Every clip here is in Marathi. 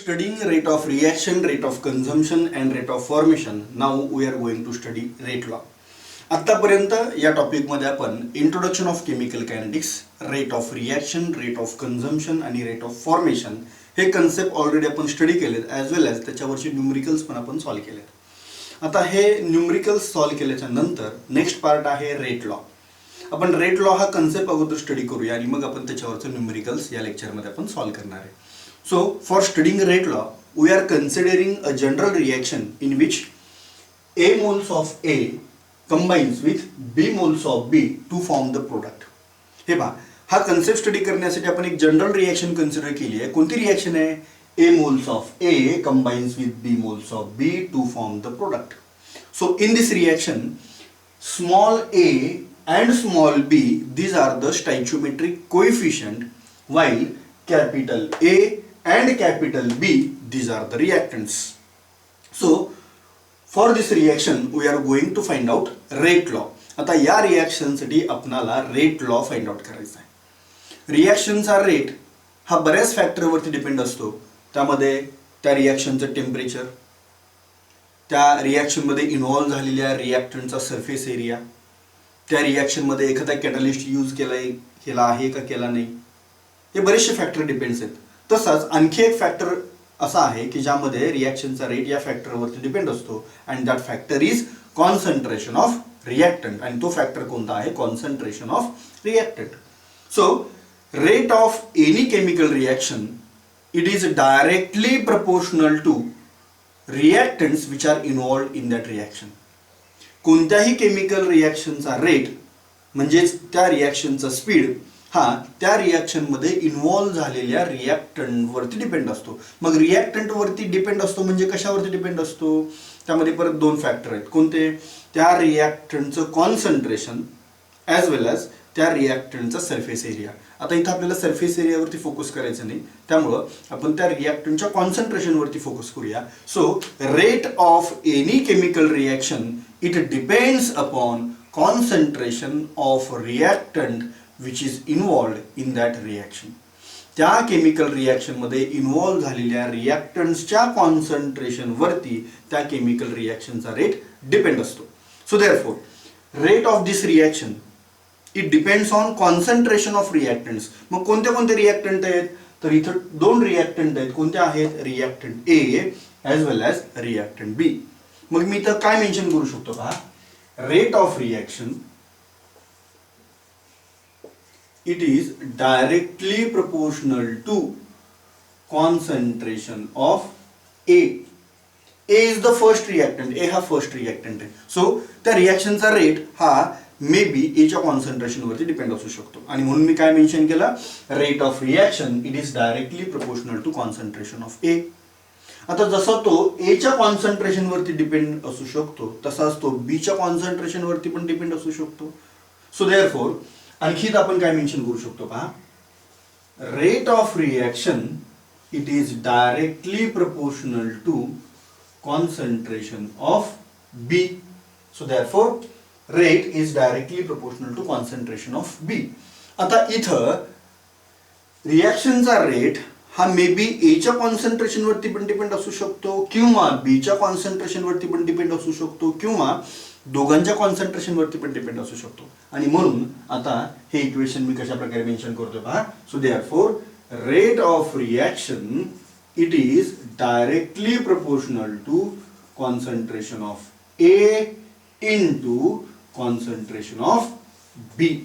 studying rate of reaction, rate of consumption and rate of formation. Now we are going to study rate law. आतापर्यंत या टॉपिकमध्ये आपण introduction of chemical kinetics, rate of reaction, rate of consumption आणि रेट ऑफ फॉर्मेशन हे कन्सेप्ट ऑलरेडी आपण स्टडी केलेत, ॲज वेल ॲज त्याच्यावरचे न्यूमरिकल्स पण आपण सॉल्व केलेत. आता हे न्यूमरिकल्स सॉल्व केल्याच्या नंतर नेक्स्ट पार्ट आहे रेट लॉ. आपण रेट लॉ हा कन्सेप्ट अगोदर स्टडी करूया आणि मग आपण त्याच्यावरचे न्यूमरिकल्स या लेक्चरमध्ये आपण सॉल्व करणार आहे. So, for studying rate law, we are considering a general reaction in which A moles of A combines with B moles of B to form the product. हे पहा, हा कन्सेप्ट स्टडी करण्यासाठी आपण एक जनरल रिएक्शन कन्सिडर केली आहे. कोणती रिएक्शन आहे? A moles of A combines with B moles of B to form the product. So, in this reaction, small a and small b, these are the stoichiometric coefficient, while capital A and capital B, these are the reactants. So for this reaction we are going to find out rate law. आता या रिएक्शन साठी आपणाला रेट लॉ फाइंड आउट करायचा आहे. रिएक्शनचा रेट हा बऱ्याच फॅक्टरवरती डिपेंड असतो. त्यामध्ये त्या रिएक्शनचं टेम्परेचर, त्या रिएक्शन मध्ये इन्व्हॉल्व झालेल्या रिएक्टंटचा सरफेस एरिया, त्या रिएक्शन मध्ये एखादा कॅटलिस्ट यूज केला आहे का केला नाही, हे बरेचसे फॅक्टर डिपेंड्स आहेत. तसंच आणखी एक फॅक्टर असा आहे की ज्यामध्ये रिएक्शनचा रेट या फॅक्टरवरती डिपेंड असतो, and that factor is concentration of reactant. आणि तो फॅक्टर कोणता आहे? Concentration of reactant. So rate of any chemical reaction, it is directly proportional to reactants which are involved in that reaction. कोणत्याही केमिकल रिएक्शनचा रेट म्हणजेच त्या रिएक्शनचा स्पीड हा त्या रिएक्शनमध्ये इन्व्हॉल्व झालेल्या रिएक्टंटवरती डिपेंड असतो. मग रिएक्टंटवरती डिपेंड असतो म्हणजे कशावरती डिपेंड असतो? त्यामध्ये परत दोन फॅक्टर आहेत. कोणते? त्या रिएक्टंटचं कॉन्सन्ट्रेशन ॲज वेल ॲज त्या रिएक्टंटचा सरफेस एरिया. आता इथं आपल्याला सरफेस एरियावरती फोकस करायचं नाही, त्यामुळं आपण त्या रिएक्टंटच्या कॉन्सन्ट्रेशनवरती फोकस करूया. So rate of any chemical reaction it depends upon concentration of reactant which is involved in that reaction. त्या केमिकल रिएक्शन मध्ये इन्व्हॉल्व झालेल्या रिएक्टंट्सच्या कॉन्सन्ट्रेशन वरती त्या केमिकल रिएक्शनचा रेट डिपेंड असतो. So therefore rate of this reaction it depends on concentration of reactants. मग कोणते कोणते रिएक्टंट आहेत? तर इथं दोन रिएक्टंट आहेत. कोणते आहेत? रिएक्टंट ए ॲज वेल ॲज रिएक्टंट बी. मग मी इथं काय मेन्शन करू शकतो पहा? Rate of reaction it is directly proportional to concentration of A. A is the first reactant. A हा first reactant आहे. सो त्या रिएक्शनचा रेट हा मे बी A च्या कॉन्सन्ट्रेशन वरती डिपेंड असू शकतो. आणि म्हणून मी काय मेन्शन केलं? Rate of reaction it is directly proportional to concentration of A. आता जसा तो A च्या कॉन्सन्ट्रेशन वरती डिपेंड असू शकतो, तसाच तो B च्या कॉन्सन्ट्रेशन वरती पण डिपेंड असू शकतो. सो देअरफॉर आणखीच आपण काय मेन्शन करू शकतो पहा? Rate of reaction it is directly proportional to concentration of B. So therefore rate is directly proportional to concentration of B. आता इथं रिएक्शनचा रेट हा मे बी एच्या कॉन्सन्ट्रेशन वरती पण डिपेंड असू शकतो, किंवा बीच्या कॉन्सन्ट्रेशन वरती पण डिपेंड असू शकतो, किंवा दोघांच्या कॉन्सन्ट्रेशन वरती पण डिपेंड असू शकतो. आणि म्हणून आता हे इक्वेशन मी कशा प्रकारे मेन्शन करतोय पहा? So therefore rate of reaction it is directly proportional to concentration of A into concentration of B.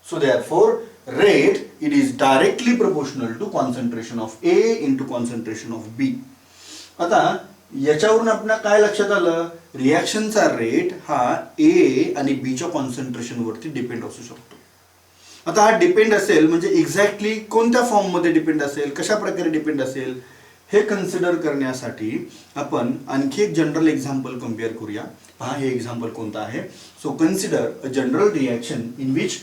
So therefore rate it is directly proportional to concentration of A into concentration of B. आता याच्यावरून आपल्याला काय लक्षात आलं? रिएक्शनचा रेट हा ए आणि बीच्या कॉन्सन्ट्रेशन वरती डिपेंड असू शकतो. आता हा डिपेंड असेल म्हणजे एक्झॅक्टली कोणत्या फॉर्म मध्ये डिपेंड असेल, कशा प्रकारे डिपेंड असेल, हे कन्सिडर करण्यासाठी आपण आणखी एक जनरल एक्झाम्पल कम्पेअर करूया. पहा हे एक्झाम्पल कोणतं आहे? So consider a general reaction in which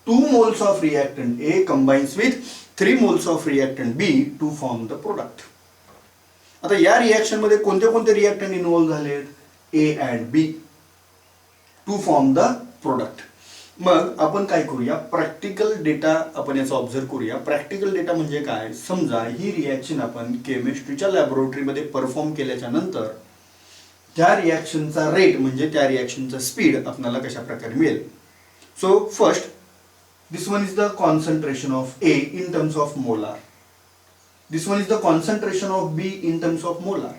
2 moles of reactant A combines with 3 moles of reactant B to form the product. आता या रिएक्शन मध्ये कोणते कोणते रिएक्टंट इन्व्हॉल्व झालेत? A and B to form the product. मग आपण काय करूया, प्रॅक्टिकल डेटा आपण याचा ऑब्झर्व करूया. प्रॅक्टिकल डेटा म्हणजे काय, समजा ही रिॲक्शन आपण केमिस्ट्रीच्या लॅबोरेटरीमध्ये परफॉर्म केल्याच्या नंतर त्या रिॲक्शनचा रेट म्हणजे त्या रिॲक्शनचा स्पीड आपल्याला कशा प्रकारे मिळेल. So first, this one is the concentration of A in terms of molar. This one is the concentration of B in terms of molar.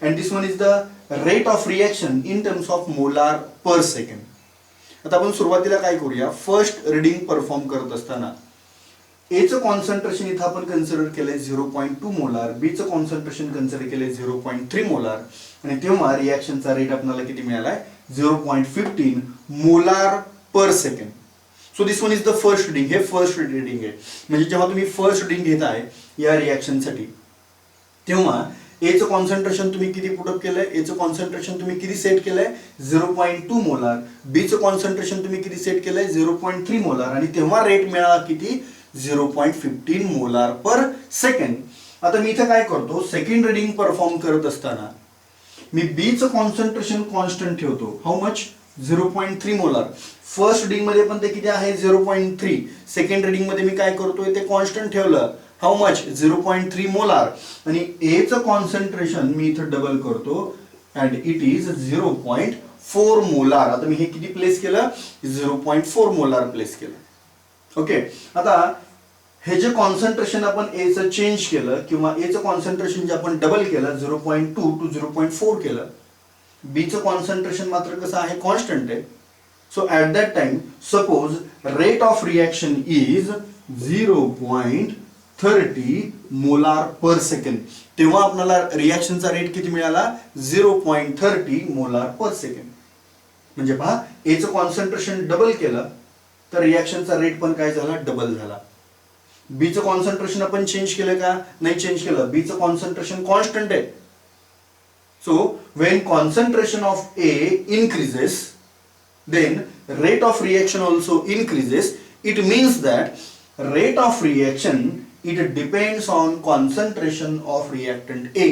And this one is the rate of reaction in terms of molar per second. आता आपण सुरुवातीला काय करूया, फर्स्ट रीडिंग परफॉर्म करत असताना A चं कॉन्सन्ट्रेशन इथं आपण कन्सिडर केलंय 0.2 मोलार, B चं कॉन्सन्ट्रेशन कन्सिडर केलंय 0.3 मोलार, आणि तेव्हा रिॲक्शनचा रेट आपल्याला किती मिळालाय 0.15 molar per second. So this one is the first reading. हे फर्स्ट रीडिंग आहे. म्हणजे जेव्हा तुम्ही फर्स्ट रीडिंग घेताय या रिॲक्शनसाठी तेव्हा एचं कॉन्सन्ट्रेशन तुम्ही किती पुटअप केलंय, एचं कॉन्सन्ट्रेशन तुम्ही किती सेट केलंय 0.2 मोलार, बीचं कॉन्सन्ट्रेशन तुम्ही किती सेट केलंय 0.3 मोलार, आणि तेव्हा रेट मिळाला किती 0.15 मोलार पर सेकंड. आता मी इथं काय करतो, सेकंड रीडिंग परफॉर्म करत असताना मी बीचं कॉन्सन्ट्रेशन कॉन्स्टंट ठेवतो. How much 0.3 molar. First reading मध्ये पण ते किती आहे 0.3. सेकंड रीडिंग मध्ये मी काय करतोय ते कॉन्स्टंट ठेवलं. हाऊ मच 0.3 मोलार, आणि ए चं कॉन्सन्ट्रेशन मी इथं डबल करतो अँड इट इज 0.4 मोलार. आता मी हे किती प्लेस केलं 0.4 मोलार प्लेस केलं. ओके. आता हे जे कॉन्सन्ट्रेशन आपण ए चं चेंज केलं किंवा ए चं कॉन्सन्ट्रेशन जे आपण डबल केलं 0.2 टू 0.4 केलं, बी चं कॉन्सन्ट्रेशन मात्र कसं आहे कॉन्स्टंट आहे. So at that time suppose rate of reaction is 0.30 molar per second. तेव्हा आपल्याला रिॲक्शनचा रेट किती मिळाला 0.30 मोलार पर सेकंड. म्हणजे पहा ए चं कॉन्सन्ट्रेशन डबल केलं तर रिॲक्शनचा रेट पण काय झाला डबल झाला. बी चं कॉन्सन्ट्रेशन आपण चेंज केलं का, नाही चेंज केलं. बी चं कॉन्सन्ट्रेशन कॉन्स्टंट आहे. So when concentration of A increases, then rate of reaction also increases. It means that rate of reaction, it depends on concentration of reactant A.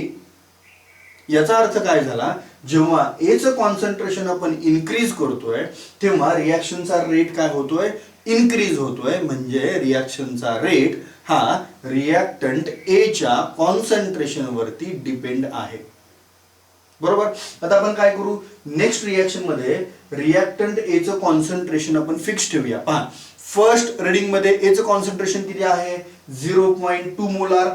याचा अर्थ काय झाला, जेव्हा A चं कॉन्सन्ट्रेशन आपण इन्क्रीज करतोय तेव्हा रिॲक्शनचा रेट काय होतोय इन्क्रीज होतोय. म्हणजे रिॲक्शनचा रेट हा रिॲक्टंट A च्या कॉन्सन्ट्रेशन वरती डिपेंड आहे. बरोबर. आता आपण काय करू, नेक्स्ट रिॲक्शन मध्ये रिॲक्टंट ए चं कॉन्सन्ट्रेशन आपण फिक्स ठेवूया. पहा फर्स्ट रीडिंग मध्ये ए चं कॉन्सन्ट्रेशन किती आहे 0.2 मोलार.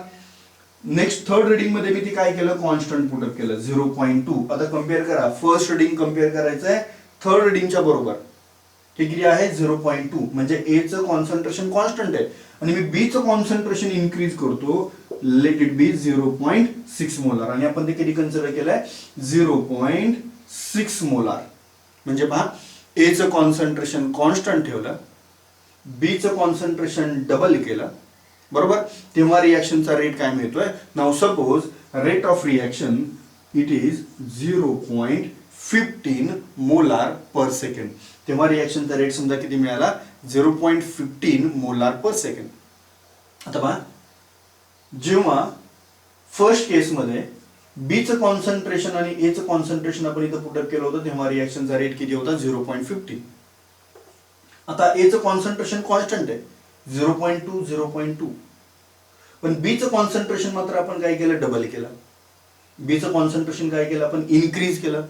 नेक्स्ट थर्ड रीडिंग मध्ये मी ती काय केलं कॉन्स्टंट पुटअप केलं 0.2. आता कम्पेअर करा, फर्स्ट रीडिंग कम्पेअर करायचं आहे थर्ड रीडिंगच्या बरोबर. हे किती आहे 0.2. म्हणजे ए चं कॉन्सन्ट्रेशन कॉन्स्टंट आहे आणि मी बी चं कॉन्सन्ट्रेशन इन्क्रीज करतो, लेट इट बी 0.6 मोलार, आणि आपण ते किती कन्सिडर केलंय 0.6 मोलार. म्हणजे पहा ए चं कॉन्सन्ट्रेशन कॉन्स्टंट ठेवलं, बी चं कॉन्सन्ट्रेशन डबल केलं. बरोबर. तेव्हा रिॲक्शनचा रेट काय मिळतोय. Now suppose rate of reaction it is 0.15 molar per second. तेव्हा रिॲक्शनचा रेट समजा किती मिळाला 0.15 मोलार पर सेकंड. आता पहा जेव्हा फर्स्ट केस मध्ये बी चं कॉन्सन्ट्रेशन आणि ए चं कॉन्सन्ट्रेशन आपण इथं पुटअप केलं होतं तेव्हा रिॲक्शनचा रेट किती होता 0.15. आता ए चं कॉन्सन्ट्रेशन कॉन्स्टंट आहे 0.2 0.2, पण बी चं कॉन्सन्ट्रेशन मात्र आपण काय केलं डबल केलं. बी चं कॉन्सन्ट्रेशन काय केलं आपण इन्क्रीज केलं.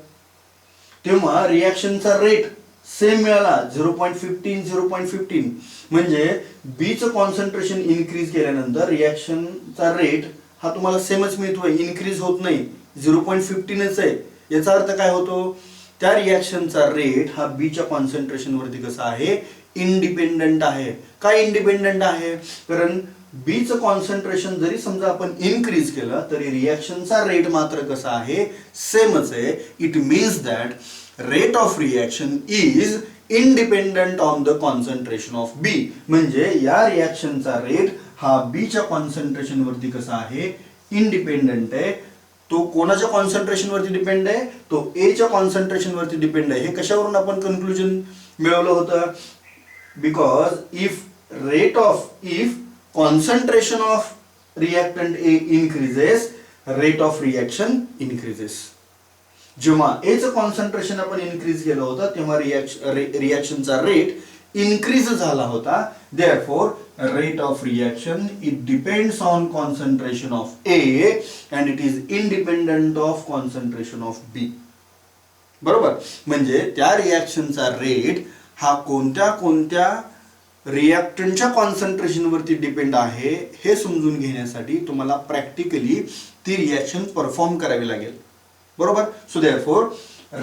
तेव्हा रिॲक्शनचा रेट सेम मिळाला 0.15 0.15. म्हणजे बी चं कॉन्सन्ट्रेशन इन्क्रीज केल्यानंतर रिॲक्शनचा रेट हा तुम्हाला सेमच मिळतोय, इन्क्रीज होत नाही, 0.15च आहे. याचा अर्थ काय होतो, त्या रिॲक्शनचा रेट हा बी च्या कॉन्सन्ट्रेशन वरती कसा आहे इंडिपेंडंट आहे. काय इंडिपेंडंट आहे, कारण बी चं कॉन्सन्ट्रेशन जरी समजा आपण इन्क्रीज केलं तरी रिॲक्शनचा रेट मात्र कसा आहे सेमच आहे. It means that rate of reaction is independent on the concentration of B. म्हणजे या रिॲक्शनचा रेट हा बी च्या कॉन्सन्ट्रेशन वरती कसा आहे इंडिपेंडंट आहे. तो कोणाच्या कॉन्सन्ट्रेशन वरती डिपेंड आहे, तो ए च्या कॉन्सन्ट्रेशन वरती डिपेंड आहे. हे कशावरून आपण कन्क्लुजन मिळवलं होतं, because if concentration of reactant A increases, rate of reaction increases. जेव्हा A चं कॉन्सन्ट्रेशन आपण इन्क्रीज केलं होतं तेव्हा रिॲक्शनचा रेट इन्क्रीज झाला होता. Therefore rate of reaction it depends on concentration of A and it is independent of concentration of B. बरोबर, म्हणजे त्या रिॲक्शनचा रेट हा कोणत्या कोणत्या रिॲक्टंटच्या कॉन्सन्ट्रेशन वरती डिपेंड आहे हे समजून घेण्यासाठी तुम्हाला प्रॅक्टिकली ती रिॲक्शन परफॉर्म करावी लागेल. बरोबर. So therefore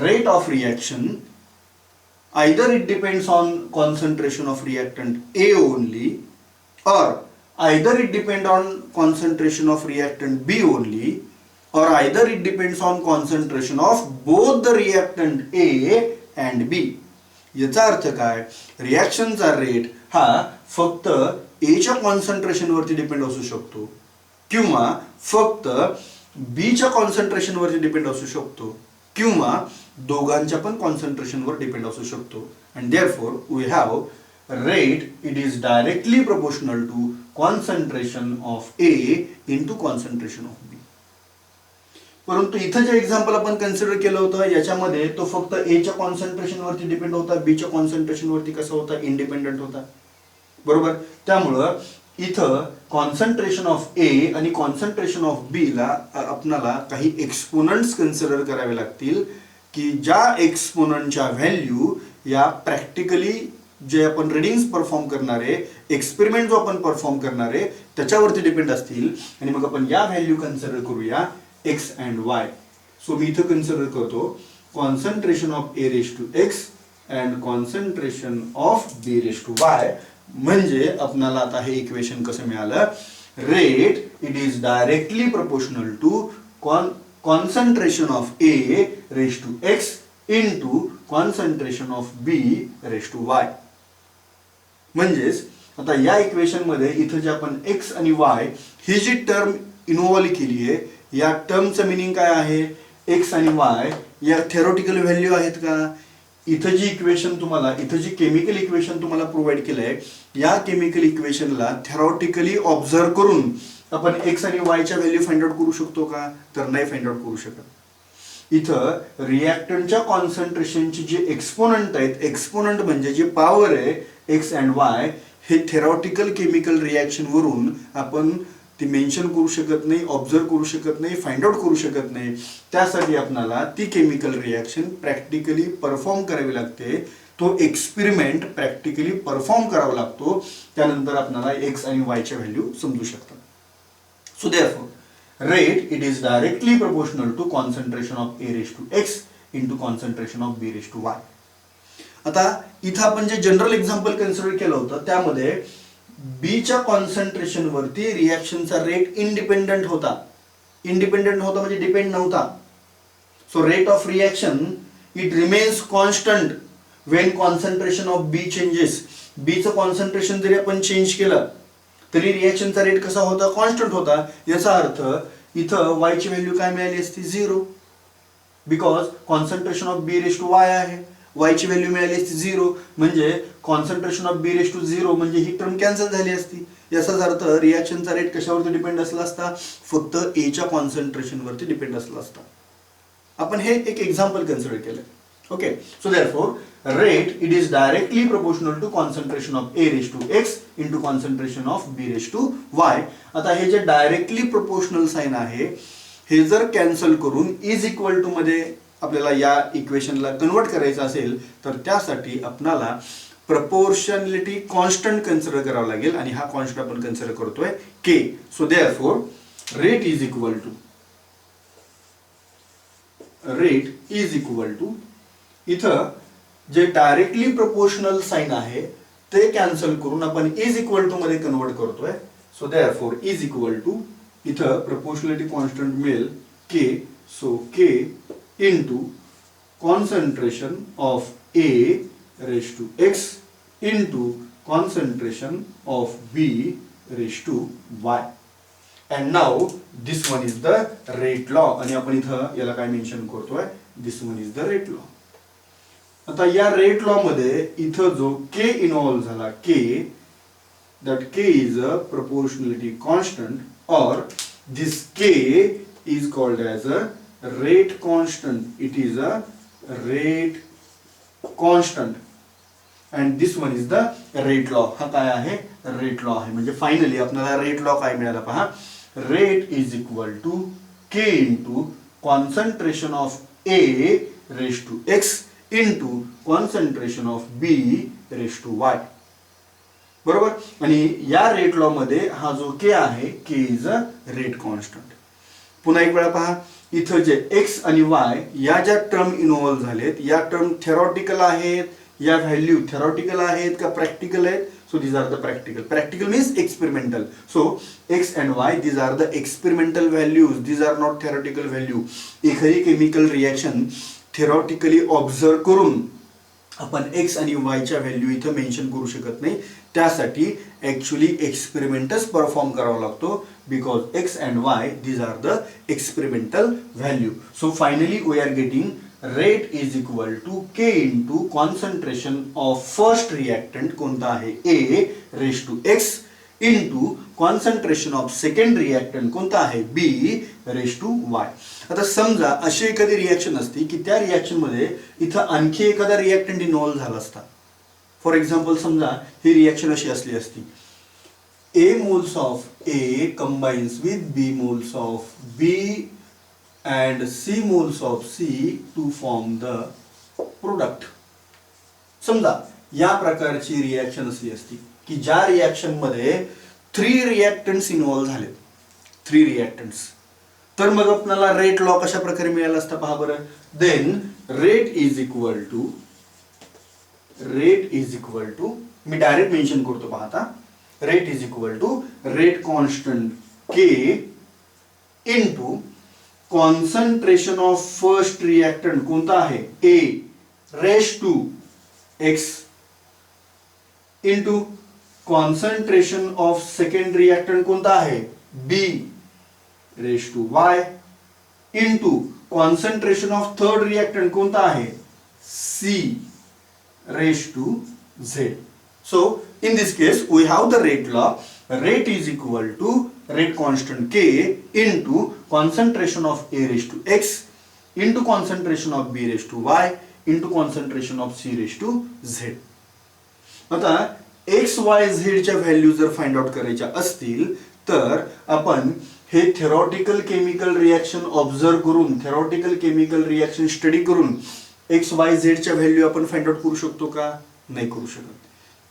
rate of reaction either it depends on concentration of reactant A only, or either it depends on concentration of reactant B only, or either it depends on concentration of both the reactant A and B. याचा अर्थ काय, रिॲक्शनचा रेट हा फक्त A च्या कॉन्सन्ट्रेशन वरती डिपेंड असू शकतो किंवा फक्त B च्या कॉन्सन्ट्रेशन वरती डिपेंड असू शकतो किंवा दोघांच्या पण कॉन्सन्ट्रेशन वर डिपेंड असू शकतो. And therefore we have rate it is directly proportional to concentration of A into concentration of B. परंतु इथं जे एक्झाम्पल आपण कन्सिडर केलं होतं याच्यामध्ये तो फक्त ए च्या कॉन्सन्ट्रेशन वरती डिपेंड होता, बी च्या कॉन्सन्ट्रेशन वरती कसा होता, इंडिपेंडंट होता. बरोबर. त्यामुळं इथं कॉन्सन्ट्रेशन ऑफ ए आणि कॉन्सन्ट्रेशन ऑफ बी ला आपल्याला काही एक्सपोनंट्स कन्सिडर करावे लागतील की ज्या एक्सपोनंटच्या व्हॅल्यू या प्रॅक्टिकली जे आपण रिडिंग्स परफॉर्म करणारे, एक्सपेरिमेंट जो आपण परफॉर्म करणारे त्याच्यावरती डिपेंड असतील. आणि मग आपण या व्हॅल्यू कन्सिडर करूया एक्स अँड वाय. सो मी इथं कन्सिडर करतो concentration of A raise to X and concentration of B raise to Y. म्हणजे आपल्याला आता हे इक्वेशन कसं मिळालं, rate it is directly proportional to concentration of A raise to X into concentration of B raise to Y. म्हणजेच आता या इक्वेशन मध्ये इथं जे आपण एक्स आणि वाय ही जी टर्म इन्व्हॉल्व केली आहे, या टर्मचं मिनिंग काय आहे, एक्स आणि वाय या थेरोटिकल व्हॅल्यू आहेत का. इथं जी इक्वेशन तुम्हाला, इथं जी केमिकल इक्वेशन तुम्हाला प्रोव्हाइड केलंय, या केमिकल इक्वेशनला थेरॉटिकली ऑब्झर्व करून आपण एक्स आणि वायच्या व्हॅल्यू फाइंड आउट करू शकतो का, तर नाही फाइंड आउट करू शकत. इथं रिॲक्टंटच्या कॉन्सन्ट्रेशनचे जे एक्सपोनंट आहेत, एक्सपोनंट म्हणजे जे पॉवर आहे एक्स अँड वाय, हे थेरॉटिकल केमिकल रिॲक्शन वरून आपण ती मेन्शन करू शकत नाही, ऑब्झर्व करू शकत नाही, फाइंड आउट करू शकत नाही. त्यासाठी आपल्याला ती केमिकल रिॲक्शन प्रॅक्टिकली परफॉर्म करावी लागते. तो एक्सपेरिमेंट प्रॅक्टिकली परफॉर्म करावा लागतो. त्यानंतर आपल्याला एक्स आणि वायच्या व्हॅल्यू समजू शकतात. So therefore rate it is directly proportional to concentration of A raise to X into concentration of B raise to Y. आता इथं आपण जे जनरल एक्झाम्पल कन्सिडर केलं होतं त्यामध्ये बी च्या कॉन्सन्ट्रेशन वरती रिॲक्शनचा रेट इंडिपेंडंट होता. इंडिपेंडंट होता म्हणजे डिपेंड नव्हता. So rate of reaction it remains constant when concentration of B changes. B चं कॉन्सन्ट्रेशन जरी आपण चेंज केलं तरी रिॲक्शनचा रेट कसा होता, कॉन्स्टंट होता. याचा अर्थ इथं वाय ची व्हॅल्यू काय मिळाली असती, 0, because concentration of B raise to Y आहे. वाय ची व्हॅल्यू मिळाली असती 0, म्हणजे concentration of B raise to 0 म्हणजे ही टर्म कॅन्सल झाली असती. याचाच अर्थ रिॲक्शनचा रेट कशावरती डिपेंड असला असता, फक्त ए च्या कॉन्सन्ट्रेशन वरती डिपेंड असला असता. आपण हे एक एक्झाम्पल कन्सिडर केलं. Okay. So therefore rate it is directly proportional to concentration of A raise to X into concentration of B raise to Y. आता हे जे डायरेक्टली प्रोपोर्शनल साइन आहे हे जर कॅन्सल करून इज इक्वल टू मध्ये आपल्याला या इक्वेशनला कन्वर्ट करायचं असेल तर त्यासाठी आपल्याला प्रपोर्शनॅलिटी कॉन्स्टंट कन्सिडर करावं लागेल आणि हा कॉन्स्टंट आपण कन्सिडर करतोय K. So therefore rate is equal to इथं जे डायरेक्टली प्रोपोर्शनल साइन आहे ते कॅन्सल करून आपण इज इक्वल टू मध्ये कन्वर्ट करतोय. So therefore is equal to इथं प्रपोर्शनॅलिटी कॉन्स्टंट मिळेल K. So K into concentration of A raised to X into concentration of B raised to Y. And now this one is the rate law. आणि आपण इथं याला काय मेन्शन करतोय, this one is the rate law. आता या रेट लॉ मध्ये इथं जो K इन्व्हॉल्व झाला, that K is a proportionality constant or this K is called as a rate constant. It is a rate constant and this one is the rate law. हा काय आहे? रेट लॉ आहे. म्हणजे फायनली आपल्याला रेट लॉ काय मिळाला पहा. Rate is equal to K into concentration of A raise to X into concentration of B raise to Y. बरोबर. आणि या रेट लॉ मध्ये हा जो के आहे, के इज अ रेट कॉन्स्टंट. पुन्हा एक वेळा पहा, इथं जे एक्स आणि वाय या ज्या टर्म इन्व्हॉल्व झालेत, या टर्म थेरॉटिकल आहेत, या व्हॅल्यू थेरॉटिकल आहेत का प्रॅक्टिकल आहेत? So these are the practical. Practical means experimental. So X and Y these are the experimental values, these are not theoretical value. एखादी केमिकल रिॲक्शन थेरॉटिकली ऑब्झर्व करून आपण एक्स आणि वायच्या व्हॅल्यू इथं मेन्शन करू शकत नाही. त्यासाठी ॲक्च्युली एक्सपेरिमेंटच परफॉर्म करावा लागतो, because X and Y these are the experimental value. So finally we are getting rate is equal to K into concentration of first reactant कोणता आहे, A raise to X into concentration of second reactant कोणता आहे, बी रेस टू वाय. आता समजा अशी एखादी रिॲक्शन असती की त्या रिॲक्शन मध्ये इथं आणखी एखादा रिॲक्टंट इन्व्हॉल्व झाला असता. फॉर एक्झाम्पल समजा ही रिॲक्शन अशी असली असती, A moles of A combines with B moles of B and C moles of C to form the product. समजा या प्रकारची रिॲक्शन असली असती की ज्या रिॲक्शन मध्ये 3 रिॲक्टंट्स इन्व्हॉल्व झालेत, 3 रिॲक्टंट्स. तर मग आपल्याला रेट लॉ कशा प्रकारे मिळाला असता पहा बरं. Then rate is equal to मी डायरेक्ट मेन्शन करतो पहा आता. Rate is equal to rate constant K into concentration of first reactant कोणता आहे, A raise to X into concentration of second reactant कोणता आहे, B raise to Y into concentration of third reactant कोणता आहे, C raise to Z. So in this case we have the rate law. Rate is equal to rate constant k into concentration of a raised to x into concentration of b raised to y into concentration of c raised to z. आता x y z च्या व्हॅल्यू जर फाइंड आउट करायच्या असतील तर आपण हे थेरॉटिकल केमिकल रिॲक्शन ऑब्झर्व करून, थेरॉटिकल केमिकल रिॲक्शन स्टडी करून एक्स वाय झेड च्या व्हॅल्यू आपण फाइंड आउट करू शकतो का? नाही करू शकत.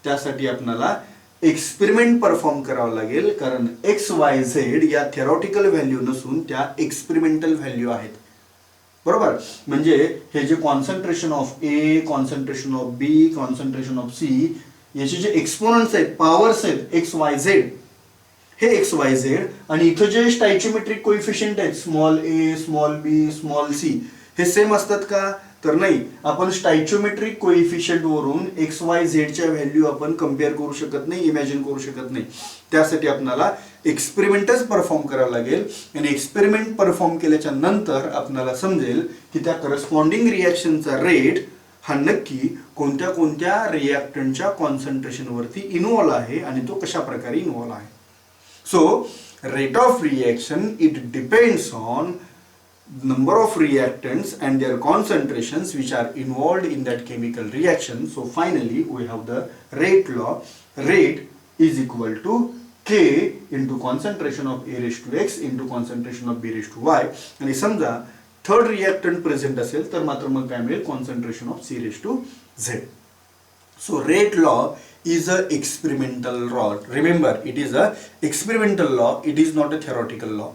त्यासाठी आपल्याला एक्सपेरिमेंट परफॉर्म करावं लागेल, कारण एक्स वाय झेड या थेरॉटिकल व्हॅल्यू नसून त्या एक्सपेरिमेंटल व्हॅल्यू आहेत. बरोबर. म्हणजे हे जे concentration of A, concentration of B, concentration of C याचे जे एक्सपोनंट्स आहेत, पॉवर्स आहेत एक्स वाय झेड, हे एक्स वाय झेड, आणि इथं जे स्टॅइचियोमेट्रिक कोएफिशिएंट आहेत small A, small B, small C, हे सेम असतात का? तर नाही. आपण स्टॅइचियोमेट्रिक कोएफिशिएंट वरून एक्स वाय झेडच्या व्हॅल्यू आपण कम्पेअर करू शकत नाही, इमॅजिन करू शकत नाही. त्यासाठी आपल्याला एक्सपेरिमेंटच परफॉर्म करावं लागेल, आणि एक्सपेरिमेंट परफॉर्म केल्याच्या नंतर आपल्याला समजेल की त्या करस्पॉन्डिंग रिॲक्शनचा रेट हा नक्की कोणत्या कोणत्या रिॲक्टंटच्या कॉन्सन्ट्रेशनवरती इन्व्हॉल्व आहे आणि तो कशा प्रकारे इन्व्हॉल्व आहे. So rate of reaction it depends on number of reactants and their concentrations which are involved in that chemical reaction. So finally we have the rate law. Rate is equal to k into concentration of a raised to x into concentration of b raised to y. आणि समजा थर्ड रिॲक्टंट प्रेझेंट असेल तर मात्र मग काय मिळेल, concentration of c raised to z. So rate law is a experimental law. Remember, it is a experimental law. It is not a theoretical law.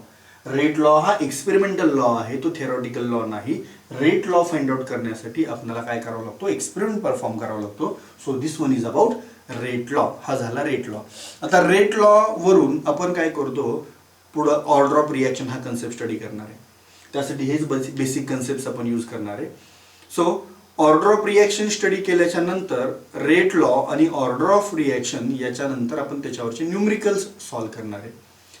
Rate law हा एक्सपेरिमेंटल लॉ आहे, तो थेरॉटिकल लॉ नाही. रेट लॉ फाइंड आउट करण्यासाठी आपल्याला काय करावं लागतो, एक्सपेरिमेंट परफॉर्म करावा लागतो. So this one is about rate law. हा झाला रेट लॉ. आता रेट लॉ वरून आपण काय करतो, पुढं ऑर्डर ऑफ रिॲक्शन हा कन्सेप्ट स्टडी करणार आहे. त्यासाठी हेच बेसिक कन्सेप्ट आपण यूज करणार आहे. So order of reaction study केल्याच्या नंतर रेट लॉ आणि ऑर्डर ऑफ रिॲक्शन याच्या नंतर आपण त्याच्यावरचे न्यूमरिकल्स सॉल्व्ह करणार आहे.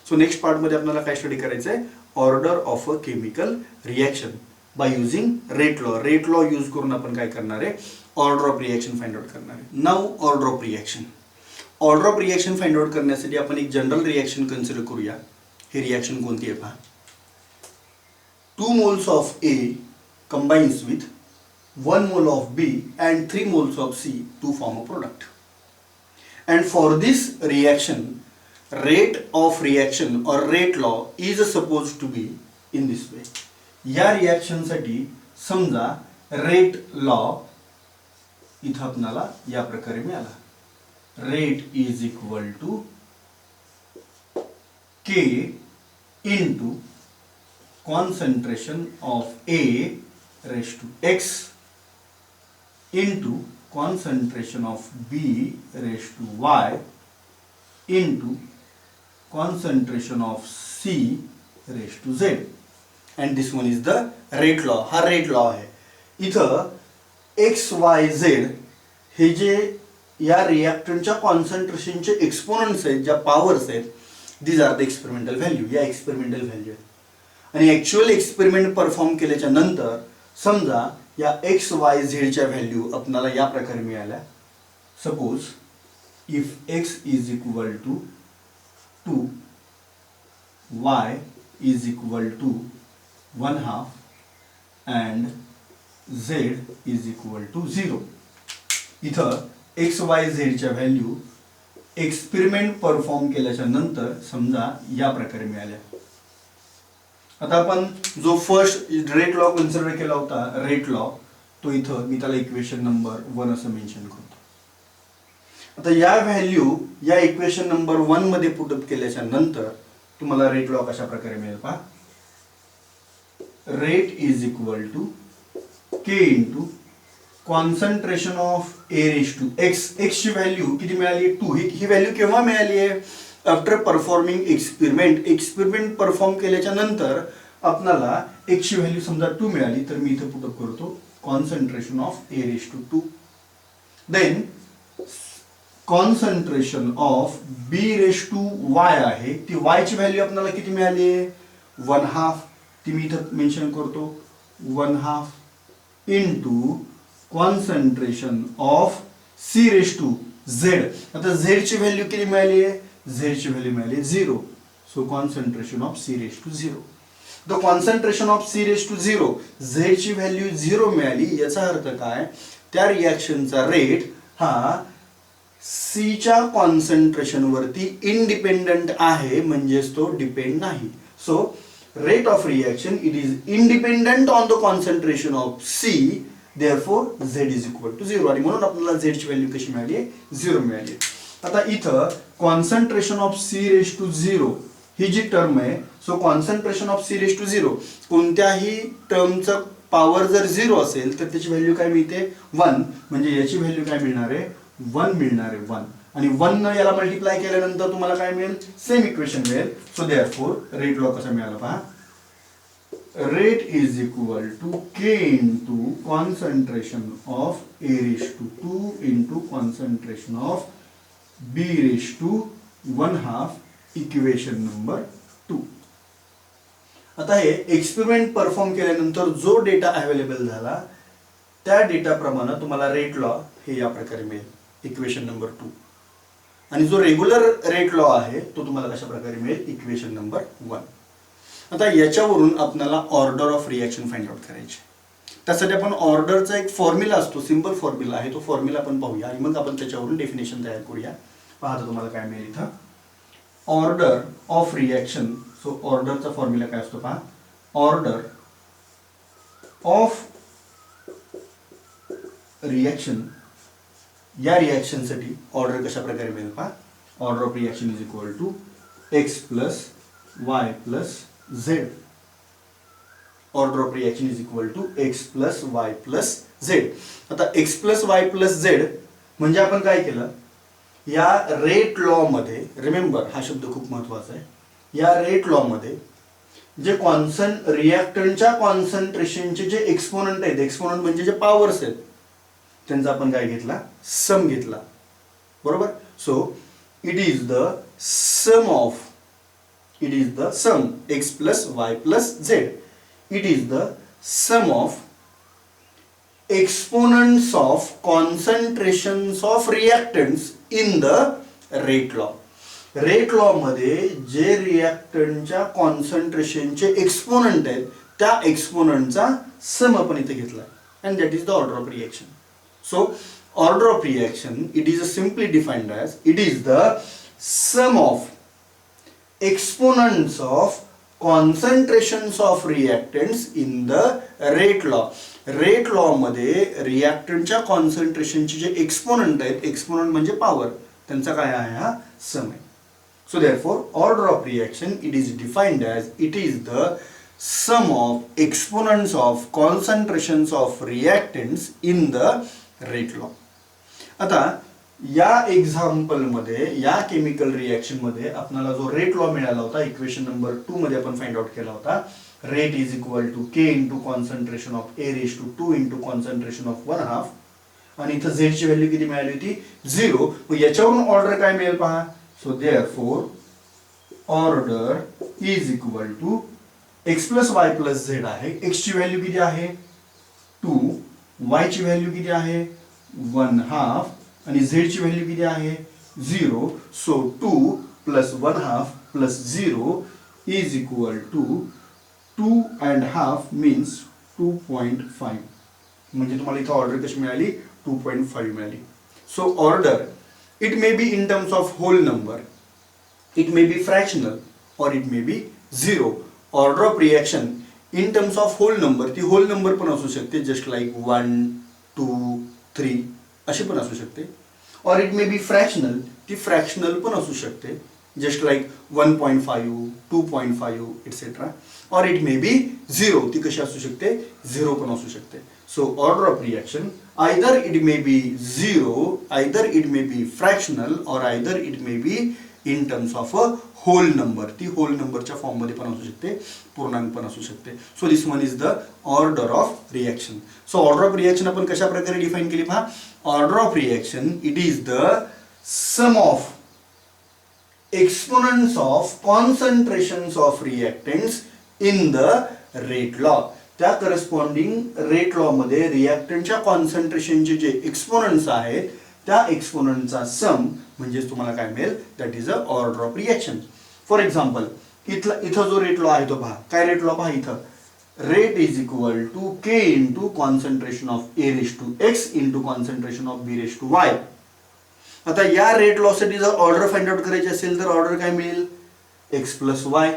सो नेक्स्ट पार्ट मध्ये आपल्याला काय स्टडी करायचं आहे, order of a chemical reaction by using rate law. Rate law use करून आपण काय करणार आहे, order of reaction find out करणार आहे. Now order of reaction. Order of reaction find out करण्यासाठी आपण एक जनरल रिॲक्शन कन्सिडर करूया. ही रिॲक्शन कोणती आहे पहा. 2 moles of A combines with 1 mole of B and 3 moles of C to form a product. And for this reaction, rate of reaction or rate law is supposed to be in this way. या रिएक्शन साठी समजा रेट लॉ इथं आपल्याला या प्रकारे मिळाला. Rate is equal to K into concentration of A raised to X into concentration of B raised to Y into concentration of C raised to Z. And this one is the rate law. हा rate law आहे. इथं X, Y, Z हे जे या रिएक्टंटच्या कॉन्सन्ट्रेशनचे एक्सपोनंट्स आहेत, ज्या पॉवर्स आहेत, these are the experimental value. या एक्सपेरिमेंटल व्हॅल्यू आहेत. आणि ॲक्च्युअल एक्सपेरिमेंट परफॉर्म केल्याच्या नंतर समजा या एक्स वाय झेडच्या व्हॅल्यू आपल्याला या प्रकारे मिळाल्या. Suppose if X is equal to 2, Y is equal to 1/2 and Z is equal to 0. इथं एक्स वाय झेडच्या व्हॅल्यू एक्सपेरिमेंट परफॉर्म केल्याच्या नंतर समजा या प्रकारे मिळाल्या. आता आपण जो फर्स्ट रेट लॉ कन्सिडर केला होता, रेट लॉ, तो इथं मी त्याला इक्वेशन नंबर 1 असं मेन्शन करतो. आता या व्हॅल्यू या इक्वेशन नंबर 1 मध्ये पुटअप केल्याच्या नंतर तुम्हाला रेट लॉ कशा प्रकारे मिळेल पहा. Rate is equal to K into concentration of A raise to X. X ची व्हॅल्यू किती मिळाली? 2. ही व्हॅल्यू केव्हा मिळाली आहे? After performing experiment. Experiment perform केल्याच्या नंतर आपल्याला X ची व्हॅल्यू समजा 2 मिळाली, तर मी इथे पुटअप करतो concentration of A raise to 2. Then concentration of B raise to Y आहे, ती Y ची व्हॅल्यू आपल्याला किती मिळाली आहे? 1/2. ती मी इथं मेन्शन करतो 1/2 into concentration of C raise to Z. आता Z ची व्हॅल्यू किती मिळाली आहे? Z ची व्हॅल्यू मिळाली 0. So concentration of C raise to 0. The concentration of C raise to 0, Z ची व्हॅल्यू 0 मिळाली. याचा अर्थ काय? त्या रिएक्शनचा रेट हा C च्या कॉन्सन्ट्रेशन वरती इंडिपेंडंट आहे, म्हणजेच तो डिपेंड नाही. So rate of reaction it is independent on the concentration of C. therefore Z is equal to 0. आणि म्हणून आपल्याला Z ची व्हॅल्यू कशी मिळाली आहे? 0 मिळाली. आता इथं concentration of C raise to 0 ही जी टर्म आहे, so concentration of C raise to 0, कोणत्याही टर्मचा पॉवर जर 0 असेल तर त्याची व्हॅल्यू काय मिळते? 1. म्हणजे याची व्हॅल्यू काय मिळणार आहे? 1 मिळणार आहे. 1 आणि 1 न याला मल्टिप्लाय केल्यानंतर तुम्हाला काय मिळेल? सेम इक्वेशन मिळेल. सो देअरफॉर रेट लॉ कसा मिळाला पहा. Rate is equal to K into concentration of A raised to 2 into concentration of B raised to 1/2, equation number 2. आता हे एक्सपेरिमेंट परफॉर्म केल्यानंतर जो डेटा अवेलेबल झाला त्या डेटा प्रमाणे तुम्हाला रेट लॉ हे या प्रकारे मिळेल, इक्वेशन नंबर 2. आणि जो रेग्युलर रेट लॉ आहे तो तुम्हाला कशा प्रकारे मिळेल? Equation number 1. आता याच्यावरून आपल्याला order of reaction find out करायची. त्यासाठी आपण ऑर्डरचा एक फॉर्म्युला असतो, सिंपल फॉर्म्युला आहे, तो फॉर्म्युला आपण पाहूया आणि मग आपण त्याच्यावरून डेफिनेशन तयार करूया. पाहता तुम्हाला काय मिळेल इथं. Order of reaction. सो ऑर्डरचा फॉर्म्युला काय असतो पहा. ऑर्डर ऑफ रिएक्शन, या रिएक्शनसाठी ऑर्डर कशा प्रकारे मिळेल पहा. Order of reaction is equal to X plus Y plus Z. Order of reaction is equal to X plus Y plus Z. आता X plus Y plus Z म्हणजे आपण काय केलं? या रेट लॉ मध्ये, रिमेंबर हा शब्द खूप महत्वाचा आहे, या रेट लॉ मध्ये जे रिएक्टंटच्या कॉन्सन्ट्रेशनचे जे एक्सपोनंट आहेत, एक्सपोनंट म्हणजे जे पॉवर्स आहेत, त्यांचा आपण काय घेतला? सम घेतला. बरोबर. So it is the sum of, it is the sum X plus Y plus Z. It is the sum of exponents of concentrations of reactants in the rate law. Rate law मध्ये जे रिएक्टंटच्या कॉन्सन्ट्रेशनचे एक्सपोनंट आहेत त्या एक्सपोनंटचा सम आपण इथे घेतला. and that is the order of reaction. So order of reaction, it is simply defined as, it is the sum of exponents of concentrations of reactants in the rate law. Rate law मध्ये रिॲक्टंटच्या कॉन्सन्ट्रेशनचे जे एक्सपोनंट आहेत, एक्सपोनंट म्हणजे पॉवर, त्यांचा काय आहे हा सम आहे. So therefore order of reaction it is defined as it is the sum of exponents of concentrations of reactants in the rate law. आता या एक्झाम्पल मध्ये, या केमिकल रिॲक्शन मध्ये आपल्याला जो रेट लॉ मिळाला होता, इक्वेशन नंबर 2 मध्ये आपण फाइंड आउट केला होता, rate is equal to K into concentration of A raise to 2 into concentration of 1/2, आणि इथं झेड ची व्हॅल्यू किती मिळाली होती 0. मग याच्यावरून ऑर्डर काय मिळेल पहा. So therefore order is equal to X plus Y plus Z आहे. एक्स ची व्हॅल्यू किती आहे 2, वाय ची व्हॅल्यू किती आहे 1/2 आणि झेड ची व्हॅल्यू किती आहे 0. So 2 plus 1/2 plus 0 is equal to 2.5 means 2.5. म्हणजे तुम्हाला इथं ऑर्डर कशी मिळाली 2.5 मिळाली. So order it may be in terms of whole number, it may be fractional और it may be 0. Order of reaction in terms of whole number, ती होल नंबर पण असू शकते, जस्ट लाईक 1, 2, 3 अशी पण असू शकते. और इट मे बी फ्रॅक्शनल, ती फ्रॅक्शनल पण असू शकते, जस्ट लाईक 1.5, 2.5 एक्सेट्रा. और इट मे बी 0, ती कशी असू शकते 0 पण असू शकते. So order of reaction either it may be 0, either it may be fractional, और either it may be in terms of a whole number, ती होल नंबरच्या फॉर्म मध्ये पण असू शकते, पूर्णांक पण असू शकते. So this one is the order of reaction. So order of reaction आपण कशा प्रकारे डिफाइन केली पहा. Order of reaction it is the sum of exponents of concentrations of reactants in the rate law. त्या करस्पॉन्डिंग रेट लॉ मध्ये रिॲक्टंटच्या कॉन्सन्ट्रेशनचे जे एक्सपोनंट्स आहेत, त्या एक्सपोनंटचा सम म्हणजे तुम्हाला काय मिळेल, that is a order of reaction. For example इथं जो रेट लॉ आहे तो पहा. काय रेट लॉ पहा इथं, rate is equal to K into concentration of A raise to X into concentration of B raise to Y. आता या रेट लॉ साठी जर ऑर्डर फाइंड आउट करायची असेल तर ऑर्डर काय मिळेल एक्स प्लस वाय.